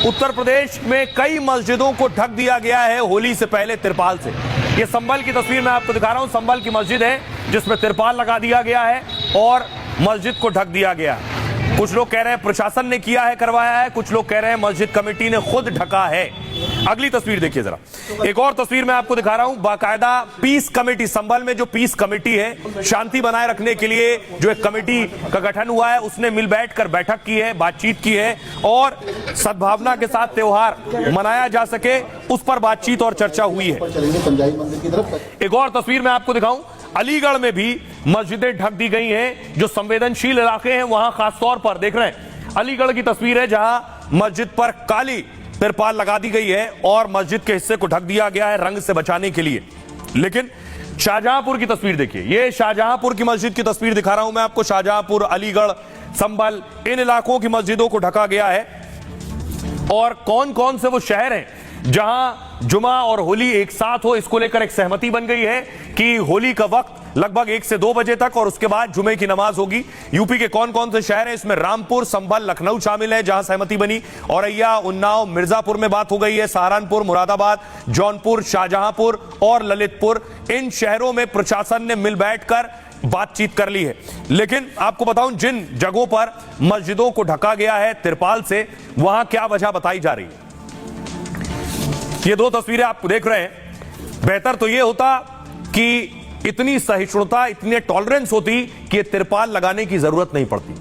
उत्तर प्रदेश में कई मस्जिदों को ढक दिया गया है होली से पहले तिरपाल से। ये संभल की तस्वीर मैं आपको दिखा रहा हूं। संभल की मस्जिद है जिसमें तिरपाल लगा दिया गया है और मस्जिद को ढक दिया गया है। कुछ लोग कह रहे हैं प्रशासन ने किया है, करवाया है, कुछ लोग कह रहे हैं मस्जिद कमेटी ने खुद ढका है। अगली तस्वीर देखिए जरा। एक और तस्वीर मैं आपको दिखा रहा हूं। बाकायदा पीस कमेटी, संभल में जो पीस कमेटी है, शांति बनाए रखने के लिए जो एक कमेटी का गठन हुआ है, उसने मिल बैठकर बैठक की है, बातचीत की है और सद्भावना के साथ त्योहार मनाया जा सके उस पर बातचीत और चर्चा हुई है। एक और तस्वीर मैं आपको दिखाऊं। अलीगढ़ में भी मस्जिदें ढक दी गई हैं। जो संवेदनशील इलाके हैं वहां खासतौर पर देख रहे हैं, अलीगढ़ की तस्वीर है जहां मस्जिद पर काली तिरपाल लगा दी गई है और मस्जिद के हिस्से को ढक दिया गया है रंग से बचाने के लिए। लेकिन शाहजहांपुर की तस्वीर देखिए, ये शाहजहांपुर की मस्जिद की तस्वीर दिखा रहा हूं मैं आपको। शाहजहांपुर, अलीगढ़, संभल, इन इलाकों की मस्जिदों को ढका गया है। और कौन कौन से वो शहर हैं जहां जुमा और होली एक साथ हो, इसको लेकर एक सहमति बन गई है कि होली का वक्त लगभग 1 से 2 बजे तक और उसके बाद जुमे की नमाज होगी। यूपी के कौन कौन से शहर हैं, इसमें रामपुर, संभल, लखनऊ शामिल है जहां सहमति बनी। औरैया, उन्नाव, मिर्जापुर में बात हो गई है। सहारनपुर, मुरादाबाद, जौनपुर, शाहजहांपुर और ललितपुर, इन शहरों में प्रशासन ने मिल बैठकर बातचीत कर ली है। लेकिन आपको बताऊं, जिन जगहों पर मस्जिदों को ढका गया है तिरपाल से, वहां क्या वजह बताई जा रही है। ये 2 तस्वीरें आप देख रहे हैं। बेहतर तो यह होता कि इतनी सहिष्णुता, इतनी टॉलरेंस होती कि तिरपाल लगाने की जरूरत नहीं पड़ती।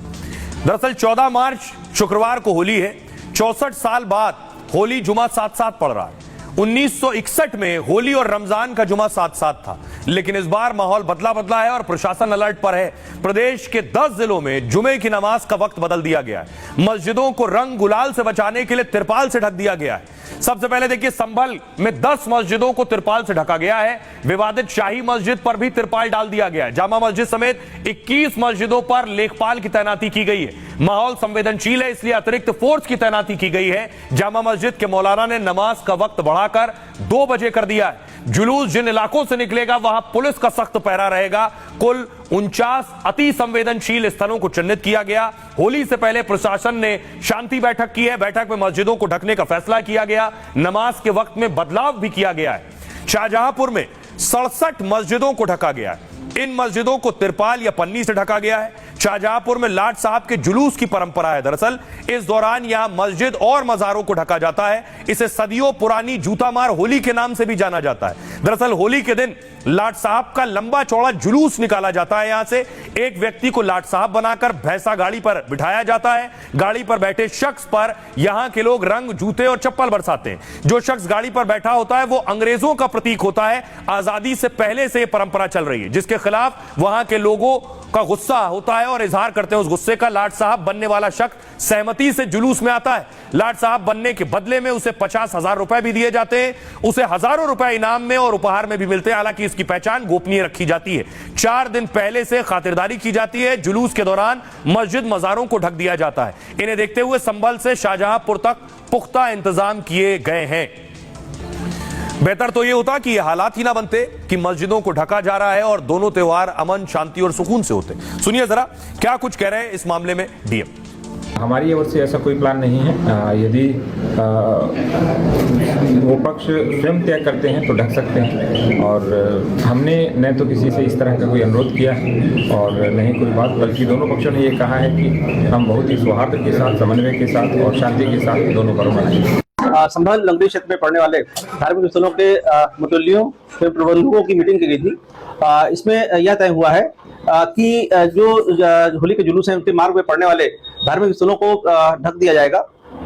दरअसल 14 मार्च शुक्रवार को होली है। 64 साल बाद होली जुमा साथ साथ पड़ रहा है। 1961 में होली और रमजान का जुमा साथ साथ था, लेकिन इस बार माहौल बदला है और प्रशासन अलर्ट पर है। प्रदेश के 10 जिलों में जुमे की नमाज का वक्त बदल दिया गया है। मस्जिदों को रंग गुलाल से बचाने के लिए तिरपाल से ढक दिया गया है। सबसे पहले देखिए, संभल में 10 मस्जिदों को तिरपाल से ढका गया है। विवादित शाही मस्जिद पर भी तिरपाल डाल दिया गया है। जामा मस्जिद समेत 21 मस्जिदों पर लेखपाल की तैनाती की गई है। माहौल संवेदनशील है, इसलिए अतिरिक्त फोर्स की तैनाती की गई है। जामा मस्जिद के मौलाना ने नमाज का वक्त बढ़ाकर 2 बजे कर दिया है। जुलूस जिन इलाकों से निकलेगा वहां पुलिस का सख्त पहरा रहेगा। कुल 49 अति संवेदनशील स्थलों को चिन्हित किया गया। होली से पहले प्रशासन ने शांति बैठक की है। बैठक में मस्जिदों को ढकने का फैसला किया गया। नमाज के वक्त में बदलाव भी किया गया है। शाहजहांपुर में 67 मस्जिदों को ढका गया है। इन मस्जिदों को तिरपाल या पन्नी से ढका गया है। शाहजहांपुर में लाट साहब के जुलूस की परंपरा है। दरअसल इस दौरान यहां मस्जिद और मजारों को ढका जाता है। इसे सदियों पुरानी जूता मार होली के नाम से भी जाना जाता है। दरअसल होली के दिन लाट साहब का लंबा चौड़ा जुलूस निकाला जाता है। यहां से एक व्यक्ति को लाट साहब बनाकर भैंसा गाड़ी पर बिठाया जाता है। गाड़ी पर बैठे शख्स पर यहां के लोग रंग, जूते और चप्पल बरसाते हैं। जो शख्स गाड़ी पर बैठा होता है वो अंग्रेजों का प्रतीक होता है। आजादी से पहले से यह परंपरा चल रही है, जिसके खिलाफ वहां के लोगों का गुस्सा होता है और इजहार करते हैं उस गुस्से का। लाट साहब बनने वाला शख्स सहमति से जुलूस में आता है। लाट साहब बनने के बदले में उसे 50,000 रुपए भी दिए जाते हैं। उसे हजारों रुपए इनाम में और उपहार में भी मिलते हैं। हालांकि इसकी पहचान गोपनीय रखी जाती है। 4 दिन पहले से खातिरदारी की जाती है। जुलूस के दौरान मस्जिद मजारों को ढक दिया जाता है। इन्हें देखते हुए संभल से शाहजहांपुर तक पुख्ता इंतजाम किए गए हैं। बेहतर तो यह होता कि ये हालात ही ना बनते कि मस्जिदों को ढका जा रहा है और दोनों त्योहार अमन, शांति और सुकून से होते। सुनिए जरा क्या कुछ कह रहे हैं इस मामले में डीएम। हमारी ओर से ऐसा कोई प्लान नहीं है। यदि वो पक्ष स्वयं तय करते हैं तो ढक सकते हैं और हमने न तो किसी से इस तरह का कोई अनुरोध किया और न ही कोई बात, बल्कि दोनों पक्षों ने ये कहा है कि हम बहुत ही सौहार्द के साथ, समन्वय के साथ और शांति के साथ दोनों पर्व मनाएंगे। संभल नगरीय क्षेत्र में पड़ने वाले धार्मिक स्थलों के मुतल्लियों के प्रबंधकों की मीटिंग की गई थी। इसमें यह तय हुआ है कि जो होली के जुलूस हैं उनके मार्ग में पड़ने वाले धार्मिक स्थलों को ढक दिया जाएगा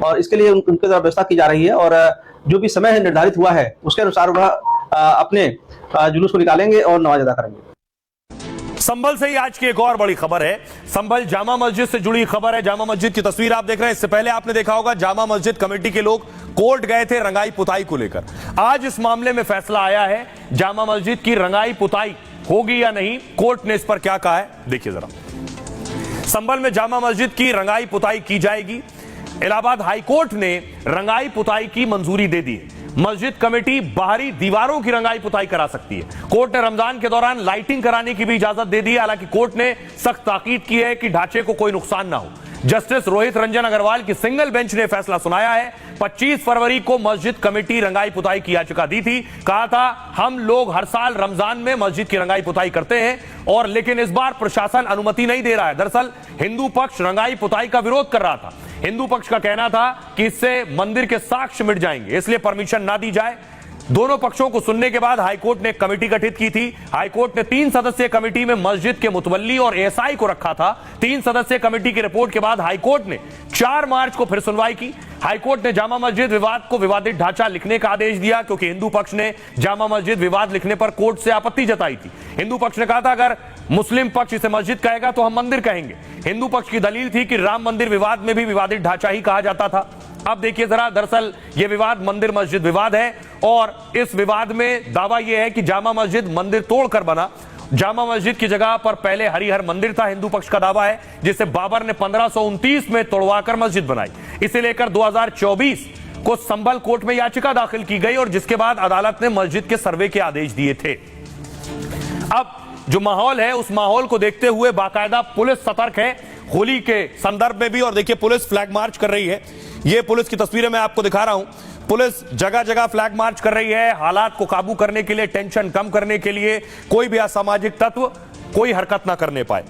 और इसके लिए उनके द्वारा व्यवस्था की जा रही है और जो भी समय निर्धारित हुआ है उसके अनुसार वह अपने जुलूस को निकालेंगे और नमाज अदा करेंगे। संभल से ही आज की एक और बड़ी खबर है। संभल जामा मस्जिद से जुड़ी खबर है। जामा मस्जिद की तस्वीर आप देख रहे हैं। इससे पहले आपने देखा होगा जामा मस्जिद कमेटी के लोग कोर्ट गए थे रंगाई पुताई को लेकर। आज इस मामले में फैसला आया है। जामा मस्जिद की रंगाई पुताई होगी या नहीं, कोर्ट ने इस पर क्या कहा है देखिए जरा। संभल में जामा मस्जिद की रंगाई पुताई की जाएगी। इलाहाबाद हाईकोर्ट ने रंगाई पुताई की मंजूरी दे दी है। मस्जिद कमेटी बाहरी दीवारों की रंगाई पुताई करा सकती है। कोर्ट ने रमजान के दौरान लाइटिंग कराने की भी इजाजत दे दी है। हालांकि कोर्ट ने सख्त ताकीद की है कि ढांचे को कोई नुकसान ना हो। जस्टिस रोहित रंजन अग्रवाल की सिंगल बेंच ने फैसला सुनाया है। 25 फरवरी को मस्जिद कमेटी रंगाई पुताई की याचिका दी थी। कहा था हम लोग हर साल रमजान में मस्जिद की रंगाई पुताई करते हैं, और लेकिन इस बार प्रशासन अनुमति नहीं दे रहा है। दरअसल हिंदू पक्ष रंगाई पुताई का विरोध कर रहा था। हिंदू पक्ष का कहना था कि इससे मंदिर के साक्ष्य मिट जाएंगे, इसलिए परमिशन ना दी जाए। दोनों पक्षों को सुनने के बाद हाईकोर्ट ने एक कमेटी गठित की थी। हाईकोर्ट ने 3 सदस्यीय कमेटी में मस्जिद के मुतवल्ली और एएसआई को रखा था। 3 सदस्यीय कमेटी की रिपोर्ट के बाद हाईकोर्ट ने 4 मार्च को फिर सुनवाई की। हाईकोर्ट ने जामा मस्जिद विवाद को विवादित ढांचा लिखने का आदेश दिया, क्योंकि हिंदू पक्ष ने जामा मस्जिद विवाद लिखने पर कोर्ट से आपत्ति जताई थी। हिंदू पक्ष ने कहा था अगर मुस्लिम पक्ष इसे मस्जिद कहेगा तो हम मंदिर कहेंगे। हिंदू पक्ष की दलील थी कि राम मंदिर विवाद में भी विवादित ढांचा ही कहा जाता था। अब देखिए जरा, दरअसल यह विवाद मंदिर मस्जिद विवाद है, और इस विवाद में दावा यह है कि जामा मस्जिद मंदिर तोड़कर बना। जामा मस्जिद की जगह पर पहले हरिहर मंदिर था, हिंदू पक्ष का दावा है, जिसे बाबर ने 1529 में तोड़वाकर मस्जिद बनाई। इसे लेकर 2024 को संभल कोर्ट में याचिका दाखिल की गई, और जिसके बाद अदालत ने मस्जिद के सर्वे के आदेश दिए थे। अब जो माहौल है, उस माहौल को देखते हुए बाकायदा पुलिस सतर्क है होली के संदर्भ में भी। और देखिए पुलिस फ्लैग मार्च कर रही है। ये पुलिस की तस्वीरें मैं आपको दिखा रहा हूं। पुलिस जगह जगह फ्लैग मार्च कर रही है, हालात को काबू करने के लिए, टेंशन कम करने के लिए, कोई भी असामाजिक तत्व कोई हरकत ना करने पाए।